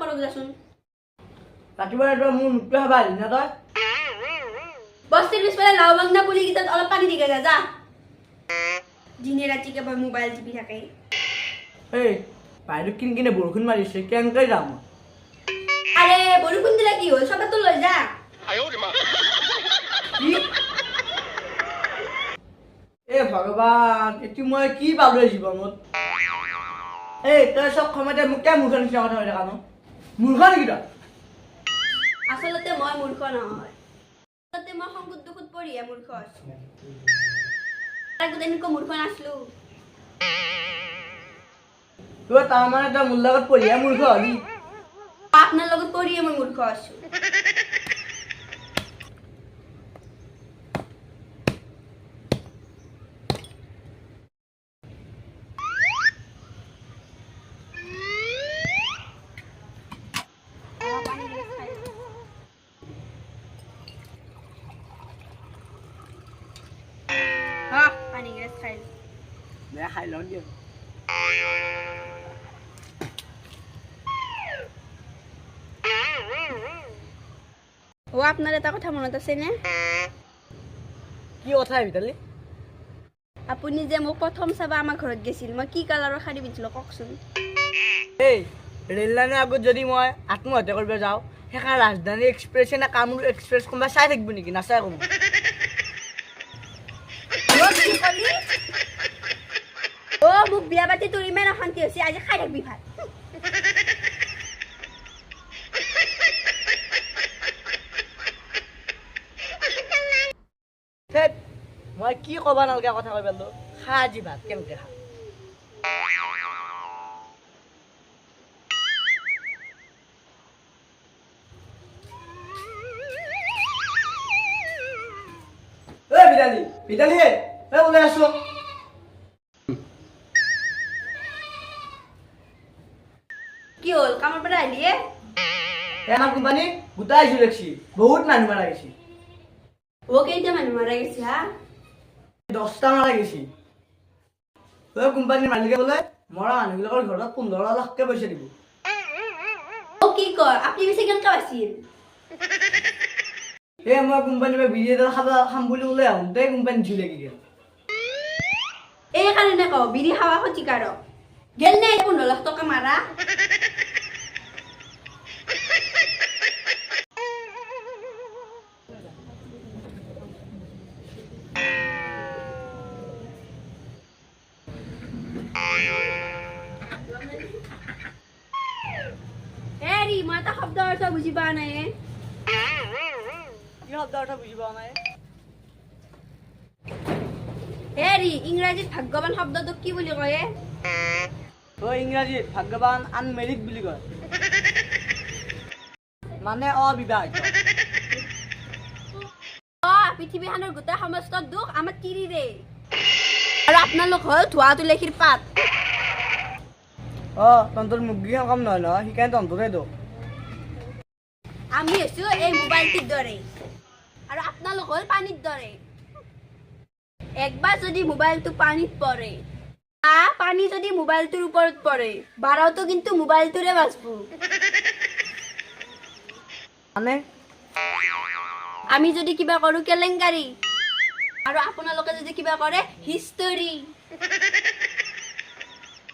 ঘৰত যাচোন ৰাতিপুৱা মোৰ মুখটো খাবা আহিলি না তই বস্তিৰ পিছফালে লাও বাংনা পুলি কেইটাত অলপ পানী দিকে যা দিনে ৰাতি কেৱল মোবাইল টিপি থাকে এই বাহিৰত কিনকিনে বৰষুণ মাৰিছে কেনেকৈ যাম আৰে বৰষুণ দিলে কি হ'ল চবেতো লৈ যা কি এ ভগৱান এইটো মই কি পালো জীৱনত এই তই চব সময়তে মোক কিয় মূৰ্খ নিচিনা কথা কৈ থাকা ন মূৰ্খ নেকি তই আচলতে মই মূৰ্খ নহয় আচলতে মই সংকুট দুখত পৰিহে মূৰ্খ আছো তাৰ গোটেই এনেকুৱা মূৰ্খ নাছলো তই তাৰমানে তই মোৰ লগত পঢ়িহে মূৰ্খ হলি আপোনাৰ লগত পৰিহে মই মূৰ্খ আছো পানী গিলাচ খাই দে খাই লওঁ দিয়ক ও আপনার এটা কথা মনত আছে নে কি কথা ভিতালি আপুনি যে মোক প্ৰথম চাবা আমাৰ ঘৰত গৈছিল মই কি কালাৰৰ শাড়ী পিন্ধিছিলো কওকচোন এই ৰেল লাইনৰ আগত যদি মই আত্মহত্যা কৰিব যাওঁ সেইখন ৰাজধানী এক্সপ্ৰেছ নে কামৰূপ এক্সপ্ৰেছ কোনোবা চাই থাকিব নেকি নাচাই কোনো ও মোক বিয়া পাতি তোৰ ইমান অশান্তি হৈছে আজি খাই থাকবি ভাত মই কি ক'ব নালগা কথা কৈ পালো খা আজি ভাত কেনেকে খা ভিতালি ভিতালি ওলাই আছো কি হল কামৰ পৰা আহিলিয়ে আমাৰ কোম্পানী গোটাই আহিছো দেখছি বহুত মানুহ মাৰা গৈছি ও কেইটা মানুহ মাৰা গৈছে হা 10টা মাৰা গৈছি কোম্পানীৰ মালিকে বোলে মৰা মানুহবিলাকৰ ঘৰত 15 লাখকে পইচা দিব ও কি কয় আপনি বেছি কেনেকা আছিল মই কোম্পানীৰ পৰা বিড়ি এটা খাম বুলি ওলাই আহোঁতে কোম্পানী ঝুলে কি গেল এই কাৰণে কওঁ বিড়ি খাৱা ক্ষতিকাৰক গেল নে 15 লাখ টকা মাৰা হেৰি মই এটা শব্দ অৰ্থ বুজি পোৱা নাই কি শব্দ অৰ্থ বুজি পোৱা নাই হেৰি ইংৰাজীত ভাগ্যৱান শব্দটো কি বুলি কয় ইংৰাজীত ভাগ্যৱান আনমেৰিড বুলি কয় মানে অবিবাহিত পৃথিৱীখনৰ গোটেই সমস্ত দুখ আমাৰ তিৰিৰে আৰু আপোনালোক হ'ল ধোৱা তুলসীৰ পাত তহঁতৰ মুৰ্গীখন কাম নহয় নহয় সেইকাৰণে তহঁতৰে দোষ আমি হৈছো এই মোবাইলটোৰ দৰে আৰু আপোনালোক হ'ল পানীৰ দৰে একবাৰ যদি মোবাইলটো পানীত পৰে পানী যদি মোবাইলটোৰ ওপৰত পৰে বাৰাওটো কিন্তু মোবাইলটোৰে বাচব মানে আমি যদি কিবা কৰো কেলেংকাৰী আৰু আপোনালোকে যদি কিবা কৰে হিষ্টৰী